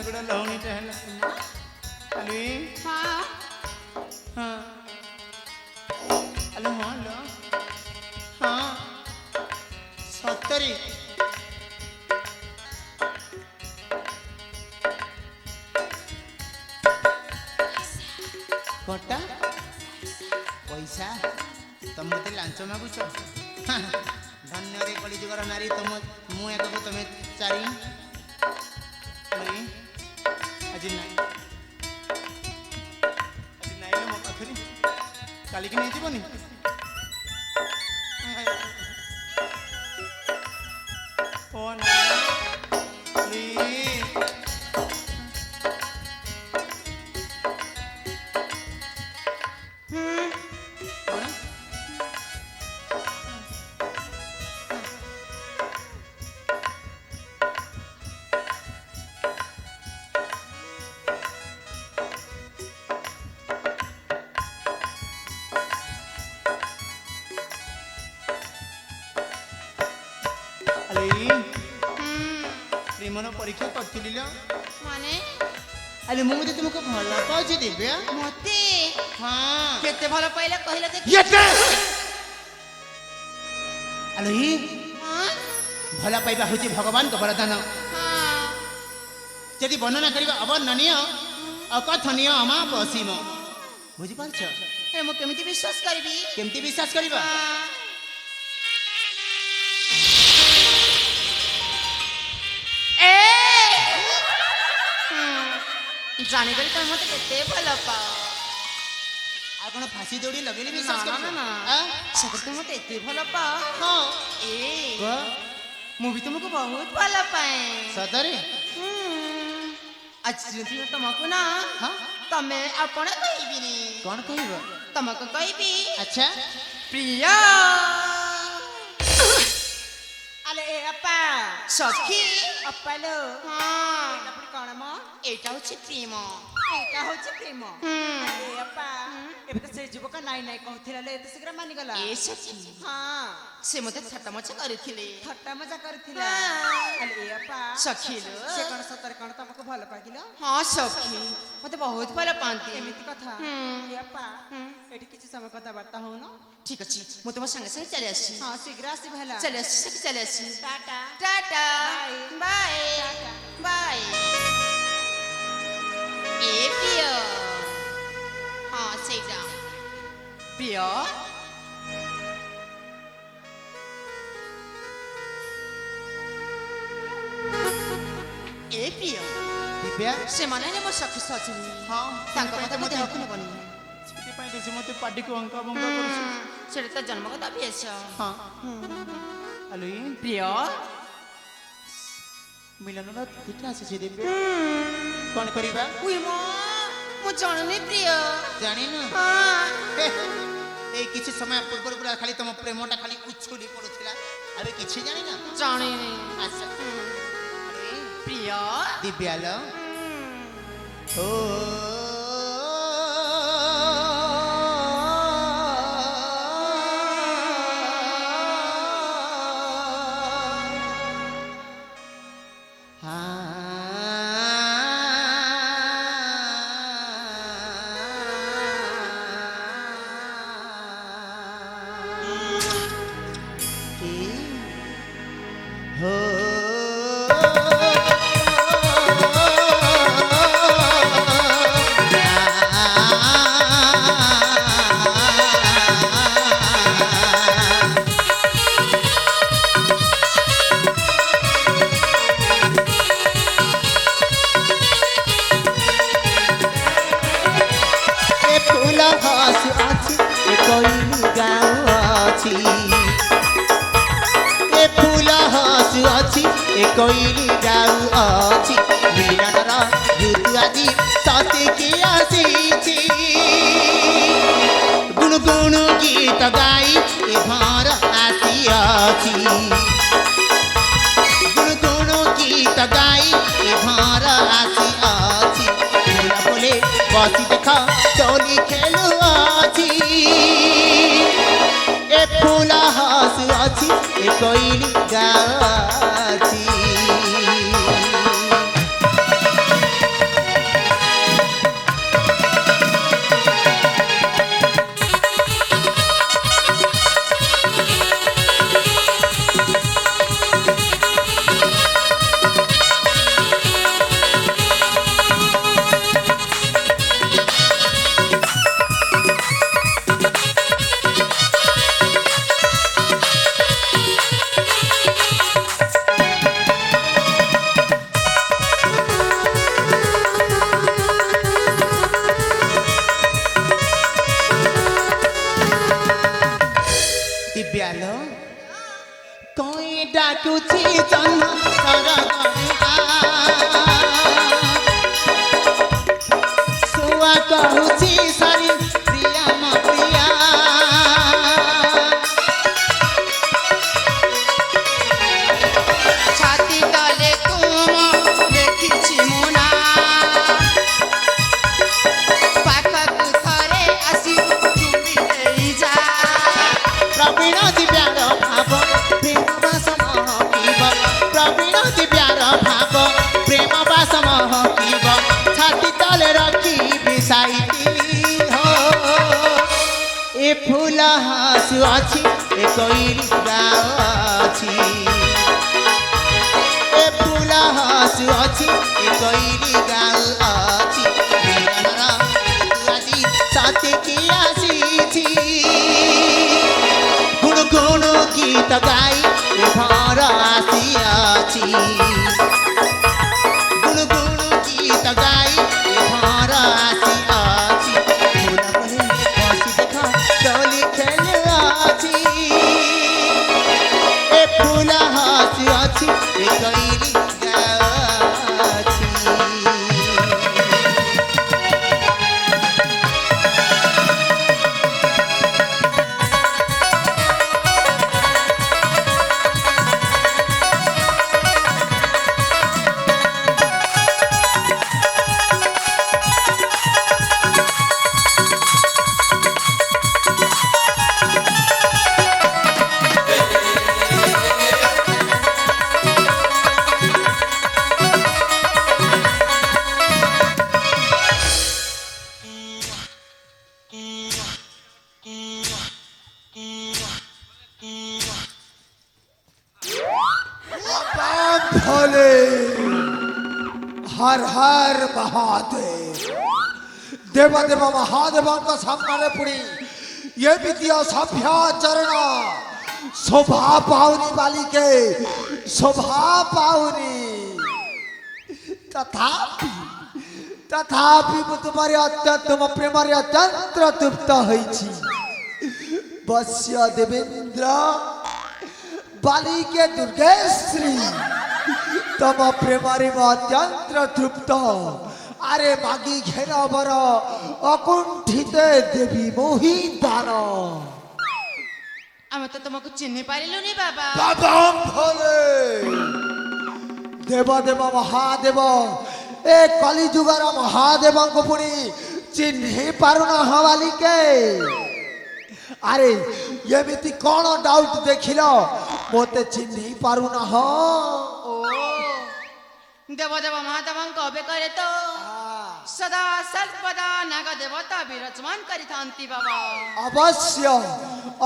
गुड़ा लौनी टहला अली हाँ हाँ अलो हाँ लो हाँ सत्तरी कोटा पैसा तुम मत लांच मागुच धन्य रे कलिजुगर नारी तुम मु एक तुम चारि आज ना आज नाइल मो पाखरी काली की नहीं जीवनी ओ ना प्रेमर परीक्षा करथिली माने अरे मु मते तुमको भला पाउछि दिव्या मते हां केते भलो पहिले कहिला देखि येते अरे हां भला पाइबा होछि भगवान को वरदान हां यदि वर्णना करिबा अवर्णनीय अकथनीय अमापसीम बुझि पारछ अरे मु केमिति विश्वास करबी केमति विश्वास करिबा जाने गली तुम मते केते भलो पाओ आ कोन फांसी दौड़ी लगेली विश्वास ना कर ना सब तुम मते एते भलो पाओ हां ए को मु भी तुमको बहुत भलो पाए सदरे आज जति तुमको ना हां तमे आपण कहबिनी कोन कहबा तुमको कहबी अच्छा प्रिया अले ए अपा सखी अप्पालो हां एटा पुनी कोन म एटा होछि प्रेम एटा होछि प्रेम ए अपा एबे त से जुबक नाइ नाइ कहथिला ले एते शीघ्र मानि गला ए सखी हां से मते छटा मछा करथिले थट्टा मजा करथिला अले ए अपा सखी लो से कोन सतर कोन तमको भलो पागिलो हां सखी मते बहुत भलो पांती एमिति कथा ए अपा एटी किछि समय कथा वार्ता हो न ठीक अछि मु तुम संगे संगे चले आसी हां शीघ्र आसी भला चले आसी सखी चले आसी टाटा टाटा बाय बाय ए प्रिय हां सेटा प्रिय ए प्रिय दिव्या से माने ने मो सखी सचनी हां तांको कथा मते हकुने बनी सेति पई देसी मते पार्टी को अंका बंका करछु सेटा त जन्मगत अभ्यास हां अली प्रिय मिलन न ठीक आसी से दिव्या कोन करिबा उई मो मो जननी प्रिय जानि न हां ए किछि समय पूर्व पूरा खाली तुम प्रेमटा खाली उछुली पडुथिला अबे किछि जानि न जाने नहीं अच्छा अरे प्रिय दिव्याल ओ कोइली जाऊ अछि मिलनर ऋतु आदि सते के आसी गुण गुण गीत गाई ए भार आसी अछि गुण गुण गीत गाई ए भार आसी अछि बोले बसी देख चोली खेलु अछि ए फूल हस अछि ए कोइली गाऊ ଦିବ୍ୟାଲୋ କଇଁ ଡାକୁଛି ଜହ୍ନ ସରଗରିଆ ଶୁଆ କହୁଛି ସରି ପ୍ରିୟା ମୋ ପ୍ରିୟା ଛାତି ତଳେ ତୁମ ଲେଖିଛି ମୁଁ ନା ପାଖକୁ ଥରେ ଆସି ଚୁମ୍ବି ଦେଇଯା ପ୍ରବୀଣ ଦିବ୍ୟାର ଭାବ ପ୍ରେମ ବାସ ମହକିବ ପ୍ରବୀଣ ଦିବ୍ୟାର ଭାବ ପ୍ରେମ ବାସ ମହକିବ ଛାତି ତଳେ ରଖି ବିସାଇତି ହୋ ଏ ଫୁଲ ହସୁ ଅଛି ଏ କୋଇଲି ଗାଉଛି ଏ ଫୁଲ ହସୁ ଅଛି ଏ କୋଇଲି ଗାଉଛି ମିଳନର ଆଜି ସତେକି ଆସିଛି ଗୁଣୁ ଗୁଣୁ ଗୀତ ଗାଇ ଏ ଭର ଆସିଅଛି ଗୁଣୁ ଗୁଣୁ ଗୀତ ଗାଇ ଏ ଭର ଆସିଅଛି ଫୁଲ ପରି ବସି ଦେଖ ଦୋଳି ଖେଳୁଅଛି ଏ ଫୁଲ ହସୁଅଛି ଏ କୋଇଲି ଗାଉଛି भोले हर हर महादेव देव देव महादेव का सामने पुरी ये विद्या सभ्याचरण शोभा पावनी वाली के शोभा पावनी तथापि तथापि तुम्हारे अत्यंत तुम प्रेमारे अत्यंत तृप्त होइछि वश्य देवेंद्र बाली के दुर्गेश्री तम प्रेमारे अत्यंत तृप्त अरे मागी घेरा बर अकुंठित देवी मोही दान ଆମେ ତ ତମକୁ ଚିହ୍ନି ପାରିଲୁନି ବାବା बाबा भोले देव देव महादेव ए कली जुगर महादेव को पुणी चिन्ह पारुना हवाली के अरे एमिति कौन डाउट देखिल मोते चिन्ह पारुना हो ଓ ଦେବ ଦେବ ମହାଦେବଙ୍କ ଅବେକରେ ତ ସଦା ସର୍ବଦା ନାଗ ଦେବତା ବିରାଜମାନ କରିଥାନ୍ତି ବାବା अवश्य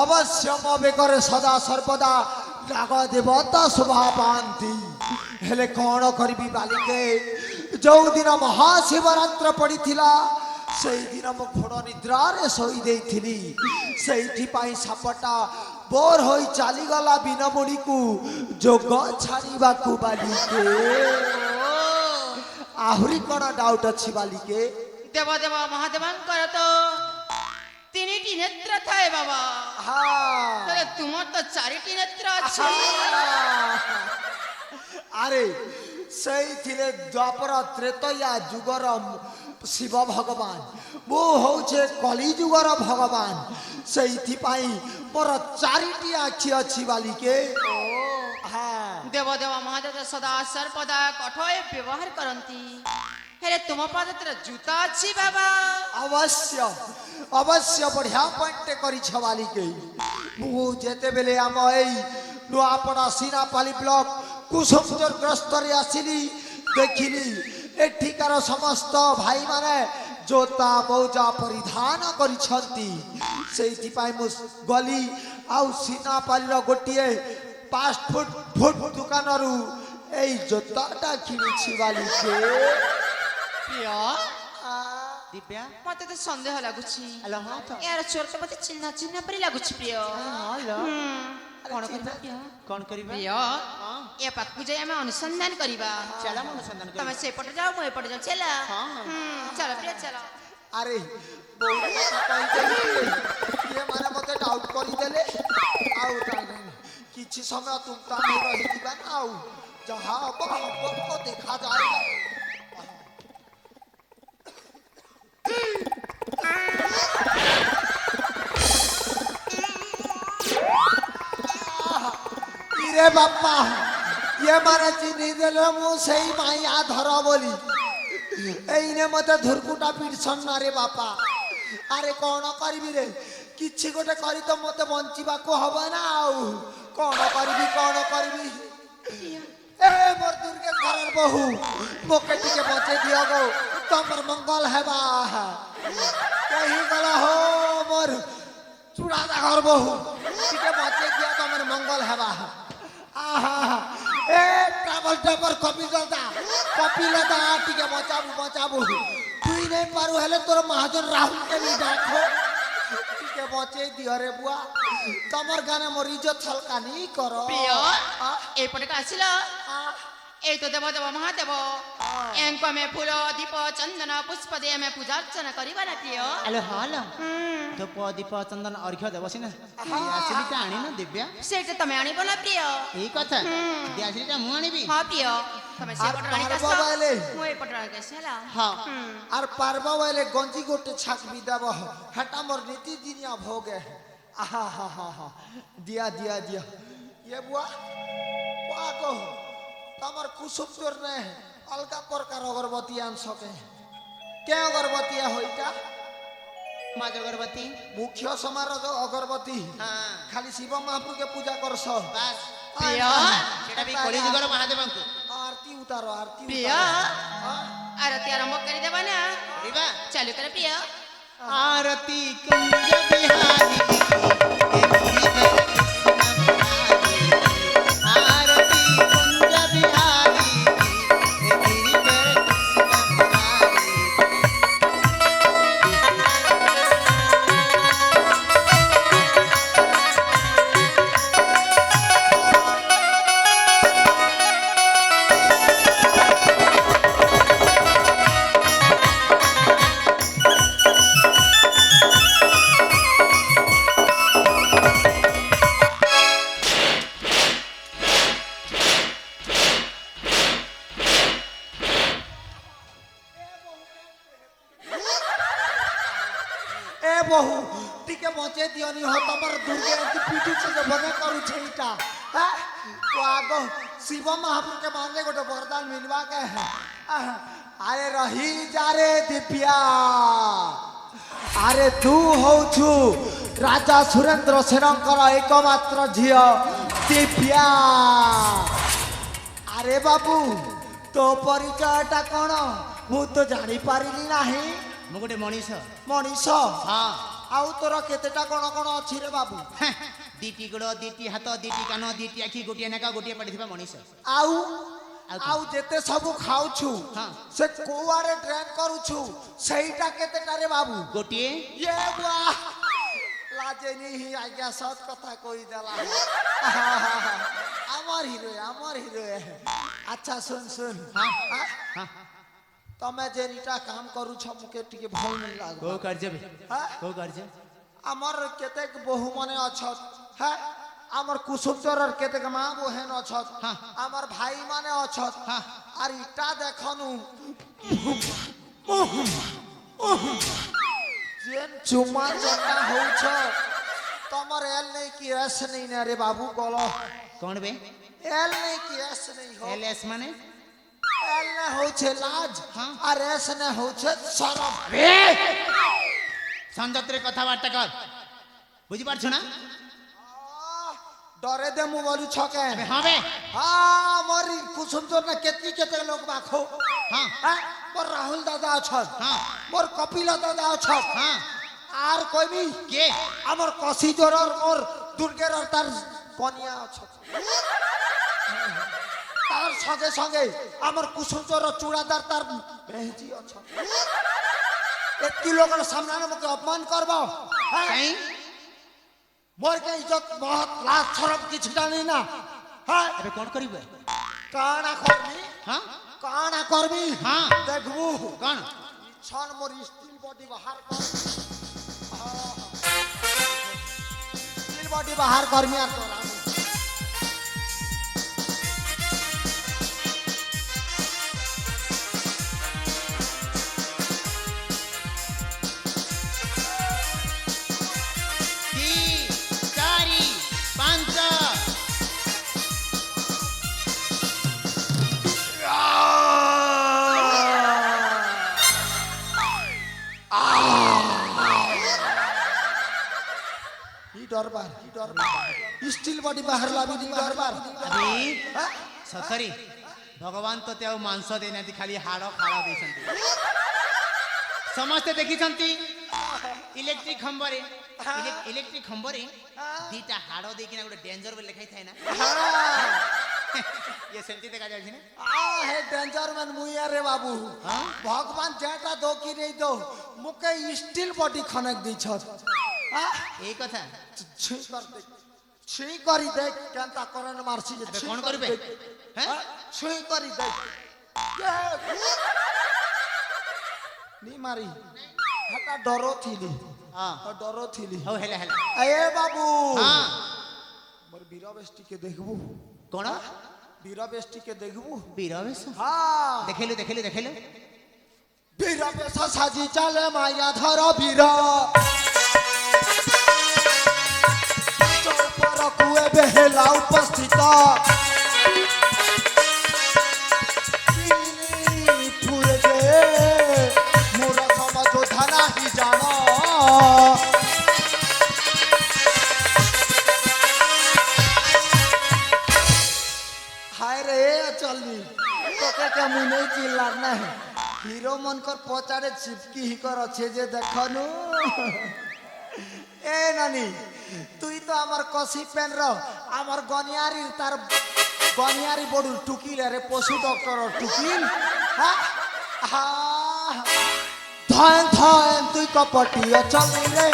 अवश्य मो बेकर सदा सर्वदा नाग देवता शोभा पाती हेले कौन करी बालिके जो दिन महाशिवरात्र पड़ी से दिन मो घोड़ निद्रारे शोई देइथिली सेइथिपाई सापटा बोर होई चलीगला बिना बुड़ी को जोग छाड़ीबा को बालिके आहुरी कौन डाउट अच्छी बालिके ଦେବ ଦେବ ମହାଦେବଙ୍କର ତ ତିନିଟି ନେତ୍ର ଥାଏ ବାବା हाँ ହେଲେ ତୁମର ତ ଚାରିଟି ନେତ୍ର ଅଛି अरे सही थिले द्वापर त्रेतया जुगर शिव भगवान मो होचे कली जुगर भगवान सही पाई मोर चारिटी आखि अछि बालिके हाँ ଦେବ ଦେବ ମହାଦେବ ସଦା ସର୍ବଦା କଠୋର ବ୍ୟବହାର କରନ୍ତି ହେଲେ ତୁମ ପାଦରେ ଜୁତା ଅଛି ବାବା अवश्य अवश्य बढ़िया पॉइंट करी छवाली के मु जेते बेले आम एई नुआपड़ा सीनापाली ब्लॉक कुसुमजर ग्रस्त रे आसिली देखिली एठिकार समस्त भाई माने जोता मौजा परिधान करी छंती सेइथि पाई मु गली आउ सीनापाली रो गोटिए फास्ट फूड फूड दुकान रु एई जोताटा किनी छिवाली के ପ୍ରିୟ ଦିବ୍ୟା ମତେ ତ ସନ୍ଦେହ ଲାଗୁଛି ଆଲୋ ହଁ ତ ଏହାର ଚୋର ତ ମତେ ଚିହ୍ନା ଚିହ୍ନା ପରି ଲାଗୁଛି ପ୍ରିୟ ହଁ ଲୋ କଣ କରିବା ପ୍ରିୟ କଣ କରିବା ପ୍ରିୟ ଏ ପାଖକୁ ଯାଇ ଆମେ ଅନୁସନ୍ଧାନ କରିବା ଚାଲ ମୁଁ ଅନୁସନ୍ଧାନ ତମେ କରିବି ସେପଟେ ଯାଅ ମୁଁ ଏପଟେ ଯାଉଛି ହେଲା ହଁ, ହଁ। ଚାଲ ପ୍ରିୟ ଚାଲ अरे बौरा कथा कहिदेली ये माने मते डाउट करी देले आ କିଛି ସମୟ ତୁମତା ହେଇ ରହିଯିବା ନା ଆଉ ଯାହା ହବ ହବ ତ ଦେଖାଯାଏ। ইরে বাপা ইয়ে মানে চিনি দেলে মু সেই মাইয়া ধর বলি এইনে মতে ধুরকুটা পিটছন না রে বাপা। আরে কোন করবি রে কিছু গোটে করি তো মতে বঞ্চিবাকু হব না আউ কোন করবি এ মোর দুর্গে ঘরের বহু মোকে টিকে বঁচে দিও গো তোমার মঙ্গল হেবা কহি গল হো মোর চূড়াদা ঘর বহু টিকে বঁচে দিও তোমার মঙ্গল হেবা। আহা এ ট্রাভেল কপিলদা টিকে বঁচাবু তুই নেই পারু হেলে তোর মহাজন রাহুলকে নি দেখো টিকে বঁচেই দিও রে বুয়া তোমার গানে মোর ইজ্জত ছলকানি কর। প্রিয় এইপটে আসিল এই তো দেব দেব মহাদেব এঙ্ক আমি ফুল দীপ চন্দন পুষ্প দিয়ে আমি পূজা অর্চনা করিবা না প্রিয়। আলো হালো ধূপ দীপ চন্দন অর্ঘ্য দেব সিনা আসিলিটা আনি না দিব্যা সেইটা তুমি আনিব না প্রিয়। এই কথা আসিলিটা মু আনিবি। হ্যাঁ প্রিয় তুমি সেপটে আনি কাছ বাবাইলে মু এইপটে আনি কাছ হেলা। হ্যাঁ আর পারবা বলে গঞ্জি গোটে ছাকবি দেব হেটা মোর নীতি দিনিয়া ভোগে। আহা হা হা হা দিয়া ইয়ে বুয়া পাগো তোমার কুসুম চোর নে অলগা প্রকার অগরবতী আনছকে কে অগরবতী হইটা মা জগরবতী মুখ্য সমারোহ অগরবতী হ্যাঁ খালি শিব মহাপ্রভুকে পূজা করছ বাস প্রিয় সেটা বি কলি যুগর মহাদেবଙ୍କୁ আরতি উতারো আরতি প্রিয় আরতি আরম্ভ করে দেবা না করিবা চালু করে প্রিয়। आरती कुंज बिहारी आरती कुंज बिहारी বহু টিকে বঁচে দিওনি হ তোমার দুর্গে এমতি পিটুছে যে মনে করুছে এইটা হ্যাঁ তো আগ শিব মহাপ্রভুকে মানলে গোটে বরদান মিলবা কে আরে রহি যারে দিব্যা আরে তু হউছু রাজা সুরেন্দ্র সেনঙ্কর একমাত্র ঝিও দিব্যা। আরে বাবু তো পরিচয়টা কোন মু তো জানি পারিলি নাহি। ମୁଁ ଗୋଟେ ମଣିଷ মଣିষ ହଁ আউ তোর কেতেটা কোন কোন অছি রে বাবু ଦିଟି ଗୋଡ଼ ଦିଟି ହାତ ଦିଟି କାନ ଦିଟି ଆଖି ଗୋଟିଏ ନାକ ଗୋଟିଏ ପାଟି ଥିବା ମଣିଷ। আউ ଆଉ আউ যেতে সবু খাউছু হ্যাঁ। সে কোয়ারে ড্রেন করুছু সেইটা কেতেটা রে বাবু ଗୋଟିଏ ইয়ে বুয়া লাজেনি হি আজ্ঞা সৎ কথা কই দেলা আমার হিরো আচ্ছা শুন হ্যাঁ হ্যাঁ? হ্যাঁ তমে যে নিটা কাম করুছ মুকে টিকে ভাল নাই লাগবে କୋଉ କାର୍ଯ୍ୟ ବେ হ্যাঁ କୋଉ କାର୍ଯ୍ୟ আমার কেতেক বহু মনে অছত হ্যাঁ আমার কুসুমচরর কেতেক মা বহেন অছত হ্যাঁ। আমার ভাই মানে অছত হ্যাঁ। আর ইটা দেখনু যেন চুমা চটা হউছ তোমার এল নেই কি এস নেই না রে বাবু গল କ'ଣ ବେ এল নেই কি এস নেই হো LS ମାନେ এল নে হউছে লাজ হ্যাঁ। আর এস নে হউছে শরম। ସଂଯତରେ କଥାବାର୍ତ୍ତା କର ବୁଝିପାରୁଛୁ ନା ডরে দে মু বলু ছকে ଏବେ ହଁ ବେ মোর কুসুমচর না কেতে লোক বাখো হ্যাঁ হ্যাঁ মোর রাহুল দাদা অছন হ্যাঁ মোর কপিল দাদা অছন হ্যাঁ আর কইবি କିଏ আমার কসি জোরর মোর দুর্গের তার কনিয়া অছন তার সঙ্গে সঙ্গে আমার কুসুমচর চূড়াদার তার বেহজি অছন এতকি লোকের সামনে মুকে অপমান করব হ্যাঁ କାଇଁ মোর কে ইজ্জত মহৎ লাজ শরম কিছু জানি না হ্যাঁ ଏବେ କ'ଣ କରିବୁ কানা করবি ହଁ কানা করবি হ্যাঁ দেখবু କ'ଣ ছন মোর স্টিল বডি বাহার কর স্টিল বডি বাহার করমি আর তোর আমি डरबार स्टील बॉडी बाहर लावी दी डरबार अभी सतरी भगवान तो ते मांस देना खाली हाड़ खाड़ दे समस्ते देखी इलेक्ट्रिक खंबरे इलेक्ट्रिक खंबरे दीटा हाड़ देकिना गोटे डेंजर बोली लिखाई थाए ना ये सेमती देखा जाए हे डेंजर मैन मुइया रे बाबू भगवान जेटा दो कि नहीं दो मुके स्टील बॉडी खनक दी छ यही कथा छी करी दे केनता करन मारसी अबे कौन करबे हैं छी करी दे नी मारी हटा डरो थीली हां डरो थीली हो हेला हेला ए बाबू हां मोर वीरा बेष्टी के देखबू कौन वीरा बेष्टी के देखबू बीरवेश हां देखेलु देखेलु देखेलु वीरा बेसा साजी चले माया धर वीरा चौपर कुए बेहला उपस्थित पूरे गे मोर समझ धना ही जानो हाय रे चलनी तो के मुंह नहीं चिल्ला ना है हीरो मन कर पचारे चिपकी ही कर अच्छे जे देखनु ए नानी तुई तो आमार कसी पेन रो आमार गनियारी तार गनियारी बडू टुकिल रे पशु डॉक्टर टुकिल हा हा धान धान तुई कपटिया चली रे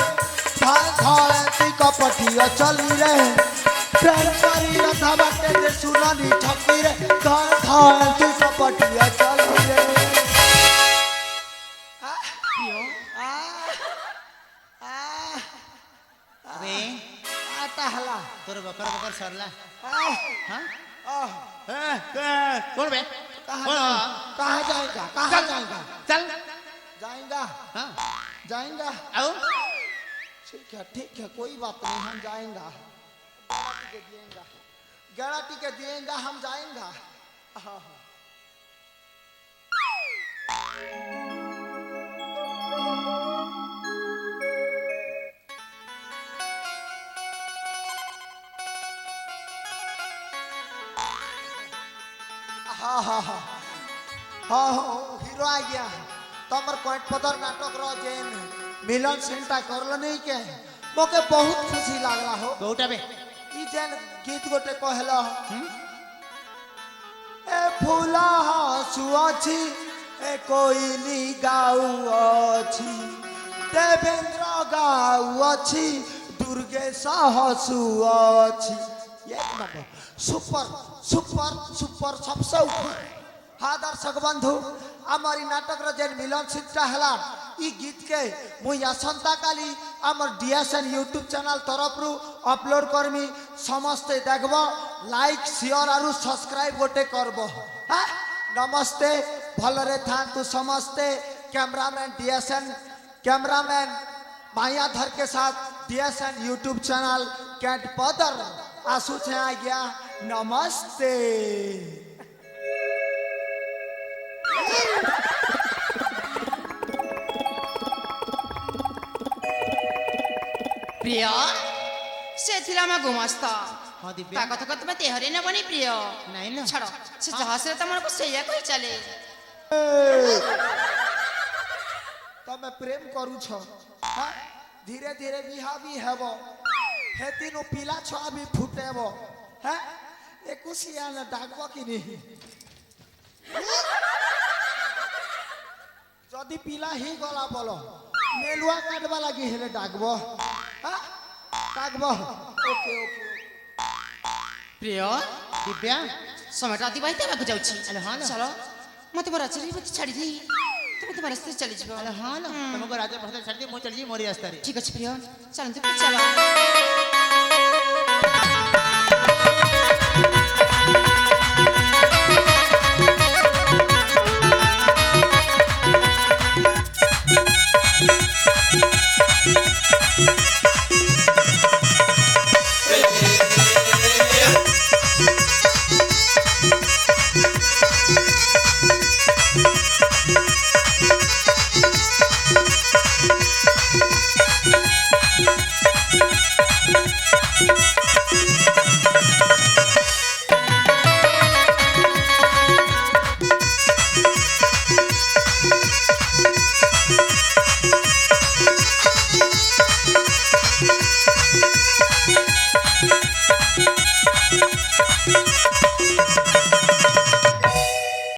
धान धान तुई कपटिया चली रे प्रेम करी रथा बाटे दे सुनानी ठकी रे धान धान तुई कपटिया चली रे अबे आता हला तोर बकर बकर सरला आह, हां आह, कौन बे कहाँ जाएगा कहाँ जाएगा चल जाएगा हां जाएगा आओ ठीक है कोई बात नहीं हम जाएंगा गारंटी के दिएगा हम जाएंगा हाँ, हाँ। हाँ हाँ हाँ हाँ हीरो आ गया तमर पॉइंट पदर नाटक रो जेन मिलन सिंटा करलो नहीं के मोके बहुत खुशी लागला हो कोटा बे ई जेन गीत गोटे कहलो ए फूला हसुआछि ए कोइली गाउछि देवेंद्र गाउछि दुर्गेश हसुआछि एक नंबर सुपर सुपर सुपर सबसे ऊपर हाँ दर्शक बंधु आमरी नाटक जेन मिलन सिद्धा हला ई गीत के मुई आसंता काली आमर डीएसएन यूट्यूब चैनल तरफ रु अपलोड करमी समस्ते देखबो लाइक शेयर आरु सब्सक्राइब गोटे करबो हाँ नमस्ते भलरे थांतु समस्ते कैमरामैन डीएसएन कैमरामैन मायाधर के साथ डीएसएन यूट्यूब चैनल कैट पदर आसू छे आ गया नमस्ते प्रिय से थिला मैं गुमस्ता हां दिव्या ता कथा कथा तेहरे न बनी प्रिय नहीं ना छड़ो से जहाज रे तमन को सैया कोई चले तमे प्रेम करू छ हाँ? धीरे धीरे बिहा भी हेबो हेतिनु पीला छुआ भी फुटेबो हैं एकुसिया न डाकबो कि नहीं जदि पीला ही गला बोलो मेलुआ काटबा लगी हेले डाकबो हाँ डाकबो ओके ओके प्रिय दिव्या समय अतिबाहित हेबाक जाउछि अरे हाँ ना। चलो मते मोर आचरी छाड़ी दी तुम तुम्हारे रास्ते चली जाओ अरे हां ना तुमको राजा भक्त छाड़ दे मो चल जी मोरी रास्ता रे ठीक अछि प्रिय चलो तो चलो Thank you.